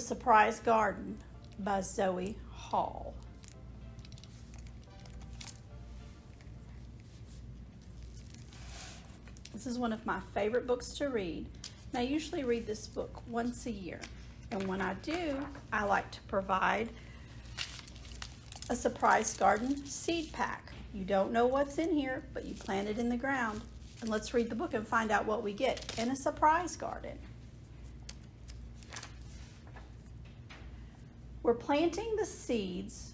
Surprise Garden by Zoe Hall. This is one of my favorite books to read. And I usually read this book once a year. And when I do, I like to provide a surprise garden seed pack. You don't know what's in here, but you plant it in the ground. And let's read the book and find out what we get in a surprise garden. We're planting the seeds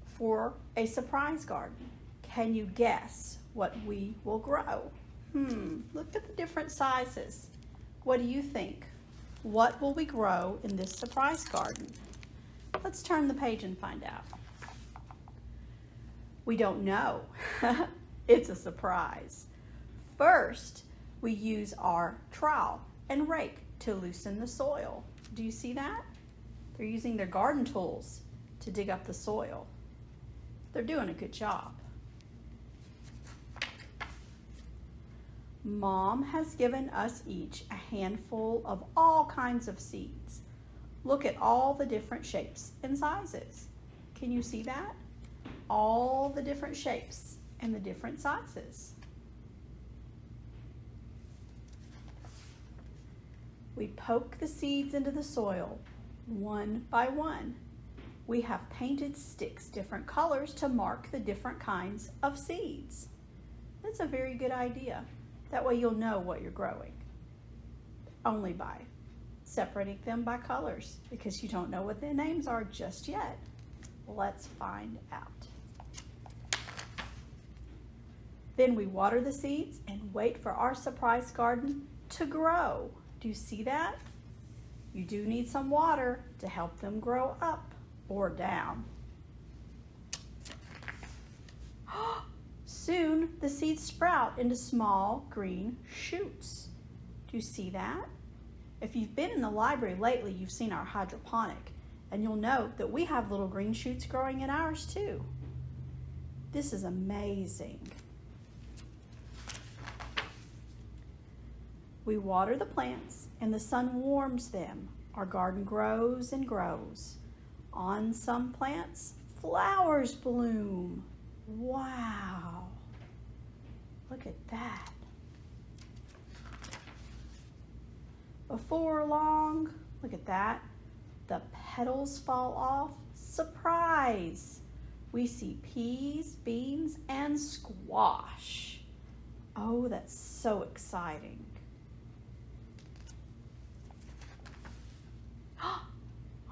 for a surprise garden. Can you guess what we will grow? Look at the different sizes. What do you think? What will we grow in this surprise garden? Let's turn the page and find out. We don't know. It's a surprise. First, we use our trowel and rake to loosen the soil. Do you see that? They're using their garden tools to dig up the soil. They're doing a good job. Mom has given us each a handful of all kinds of seeds. Look at all the different shapes and sizes. Can you see that? All the different shapes and the different sizes. We poke the seeds into the soil one by one. We have painted sticks, different colors, to mark the different kinds of seeds. That's a very good idea. That way you'll know what you're growing. Only by separating them by colors, because you don't know what their names are just yet. Let's find out. Then we water the seeds and wait for our surprise garden to grow. Do you see that? You do need some water to help them grow up or down. Soon the seeds sprout into small green shoots. Do you see that? If you've been in the library lately, you've seen our hydroponic, and you'll note that we have little green shoots growing in ours too. This is amazing. We water the plants and the sun warms them. Our garden grows and grows. On some plants, flowers bloom. Wow, look at that. Before long, look at that, the petals fall off. Surprise! We see peas, beans, and squash. Oh, that's so exciting.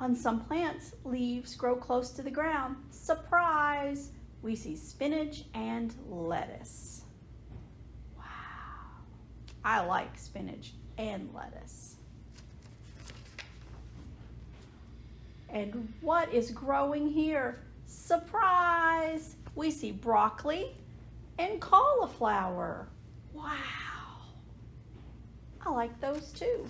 On some plants, leaves grow close to the ground. Surprise! We see spinach and lettuce. Wow. I like spinach and lettuce. And what is growing here? Surprise! We see broccoli and cauliflower. Wow. I like those too.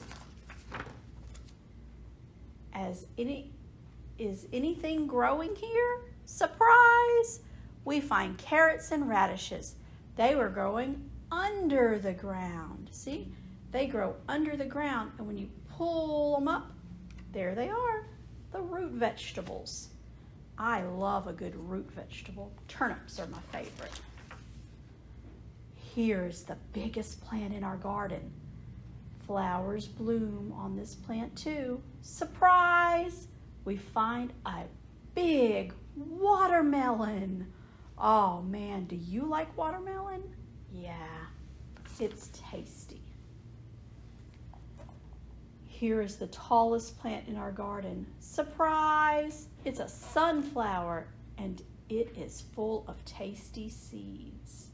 Is anything growing here? Surprise! We find carrots and radishes. They were growing under the ground. See, they grow under the ground, and when you pull them up, there they are, the root vegetables. I love a good root vegetable. Turnips are my favorite. Here's the biggest plant in our garden. Flowers bloom on this plant too. Surprise! We find a big watermelon. Oh man, do you like watermelon? Yeah, it's tasty. Here is the tallest plant in our garden. Surprise! It's a sunflower, and it is full of tasty seeds.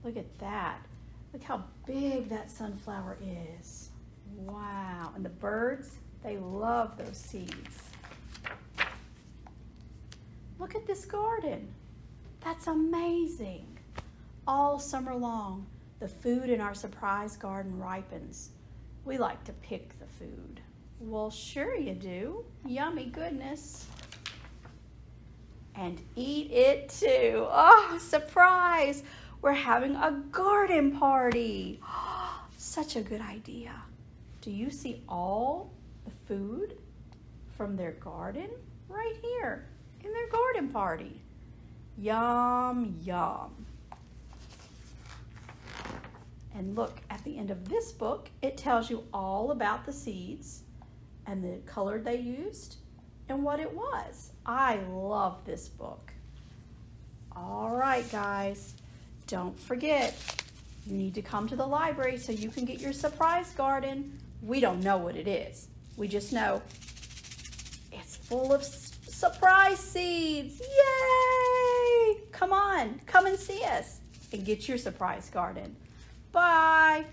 Look at that. Look how big that sunflower is. Wow, and the birds, they love those seeds. Look at this garden. That's amazing. All summer long, the food in our surprise garden ripens. We like to pick the food. Well, sure you do. Yummy goodness. And eat it too. Oh, surprise. We're having a garden party. Such a good idea. Do you see all the food from their garden right here in their garden party. Yum, yum. And look, at the end of this book, it tells you all about the seeds and the color they used and what it was. I love this book. All right, guys, don't forget, you need to come to the library so you can get your surprise garden. We don't know what it is. We just know it's full of surprise seeds. Yay! Come on, come and see us and get your surprise garden. Bye.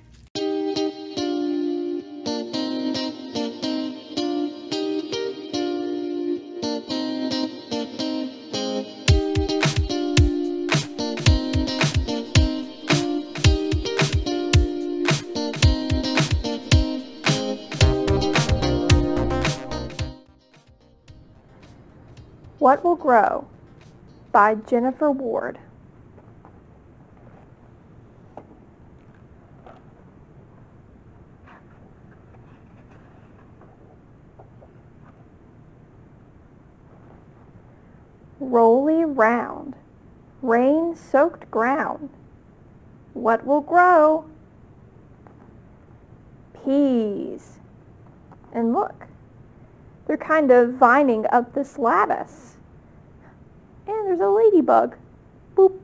What Will Grow by Jennifer Ward. Rolly round, rain-soaked ground. What will grow? Peas. And look, they're kind of vining up this lattice. And there's a ladybug. Boop.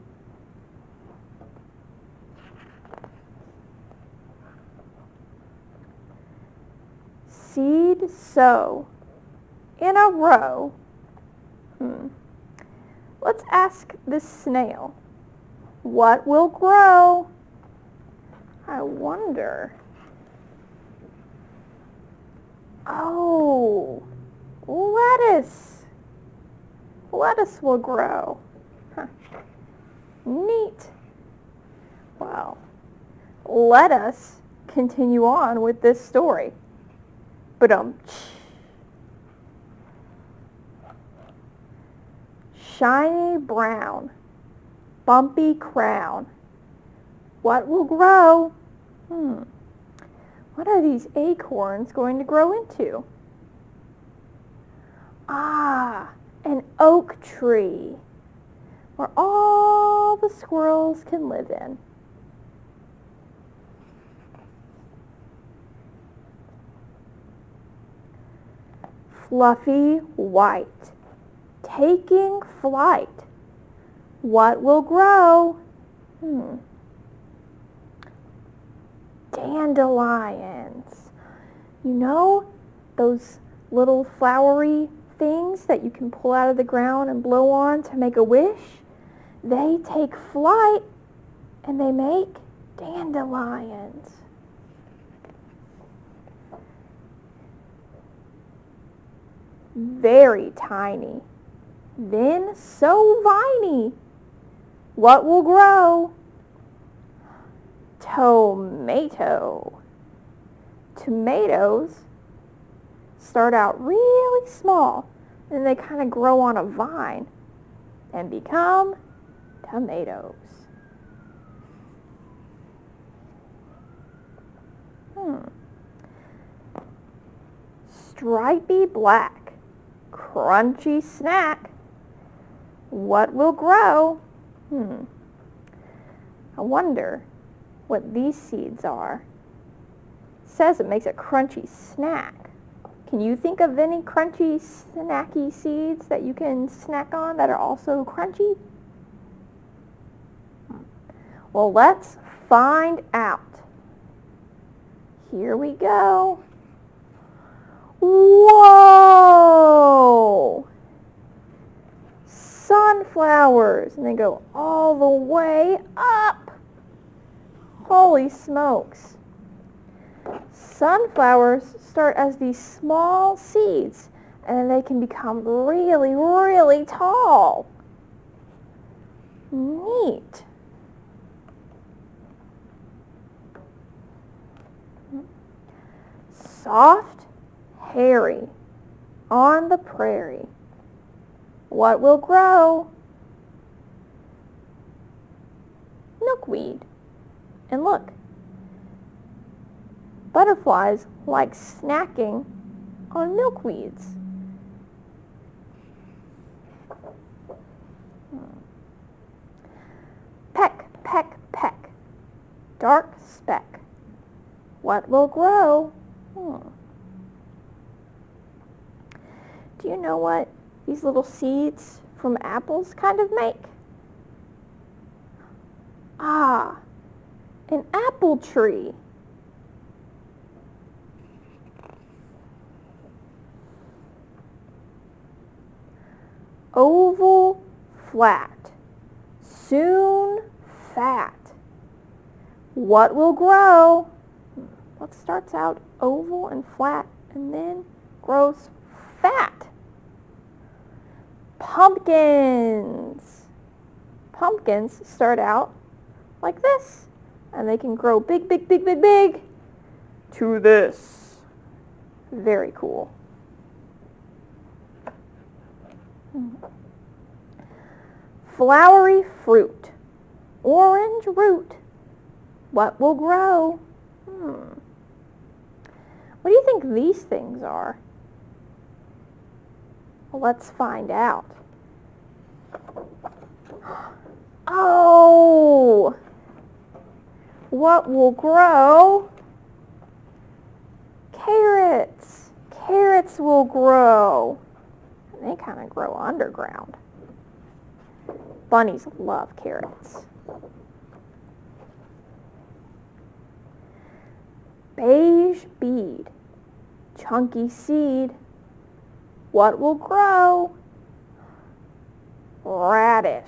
Seed sow in a row. Let's ask this snail. What will grow? I wonder. Oh, lettuce. Lettuce will grow. Huh. Neat. Well, let us continue on with this story. Shiny brown, bumpy crown. What will grow? What are these acorns going to grow into? Ah, an oak tree where all the squirrels can live in. Fluffy white, taking flight. What will grow? Dandelions. You know those little flowery things that you can pull out of the ground and blow on to make a wish? They take flight and they make dandelions. Very tiny, then so viney. What will grow? Tomato. Tomatoes start out really small, and they kind of grow on a vine and become tomatoes. Stripy black, crunchy snack. What will grow? I wonder what these seeds are. It says it makes a crunchy snack. Can you think of any crunchy, snacky seeds that you can snack on that are also crunchy? Well, let's find out. Here we go. Whoa! Sunflowers, and they go all the way up. Holy smokes. Sunflowers start as these small seeds, and then they can become really, really tall. Neat. Soft, hairy, on the prairie. What will grow? Milkweed. And look, butterflies like snacking on milkweeds. dark speck. What will grow? Do you know what these little seeds from apples kind of make? Ah, an apple tree. Oval, flat, soon fat. What will grow? What starts out oval and flat and then grows fat? Pumpkins. Pumpkins start out like this, and they can grow big, big, big, big, big to this. Very cool. Flowery fruit, orange root. What will grow? What do you think these things are? Well, let's find out. Oh! What will grow? Carrots. Carrots will grow. And they kind of grow underground. Bunnies love carrots. Beige bead, chunky seed. What will grow? Radish.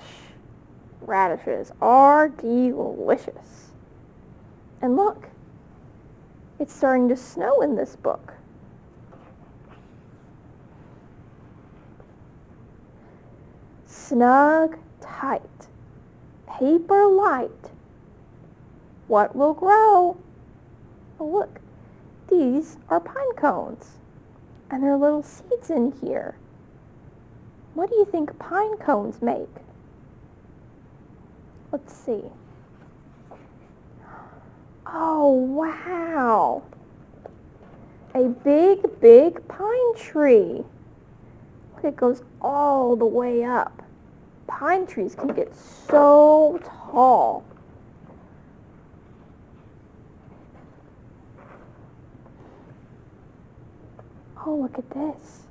Radishes are delicious. And look, it's starting to snow in this book. Snug, tight, paper light. What will grow? Oh, look, these are pine cones, and there are little seeds in here. What do you think pine cones make? Let's see. Oh, wow. A big, big pine tree. Look, it goes all the way up. Pine trees can get so tall. Oh, look at this.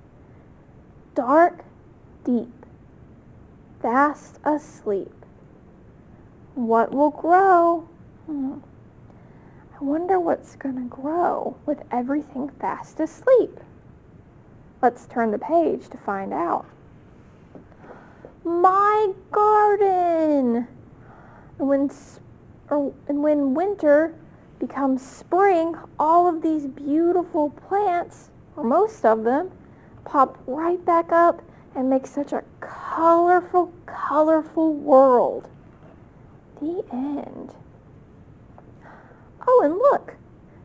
Dark, deep, fast asleep. What will grow? I wonder what's going to grow with everything fast asleep. Let's turn the page to find out. My garden! And when winter becomes spring, all of these beautiful plants, or most of them, pop right back up and make such a colorful, colorful world. The end. Oh, and look,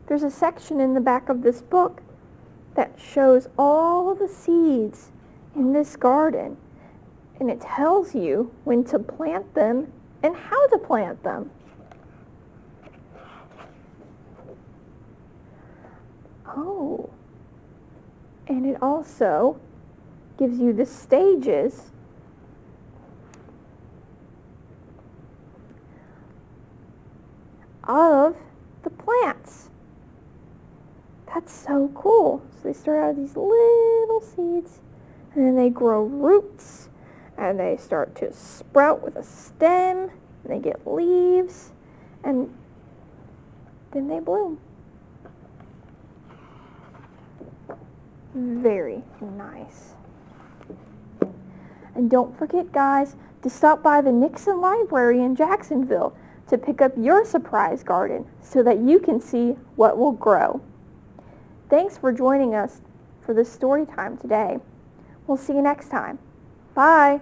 there's a section in the back of this book that shows all the seeds in this garden, and it tells you when to plant them and how to plant them. Oh, and it also gives you the stages of the plants. That's so cool. So they start out as these little seeds, and then they grow roots, and they start to sprout with a stem, and they get leaves, and then they bloom. Very nice. And don't forget, guys, to stop by the Nixon Library in Jacksonville to pick up your surprise garden so that you can see what will grow. Thanks for joining us for this story time today. We'll see you next time. Bye.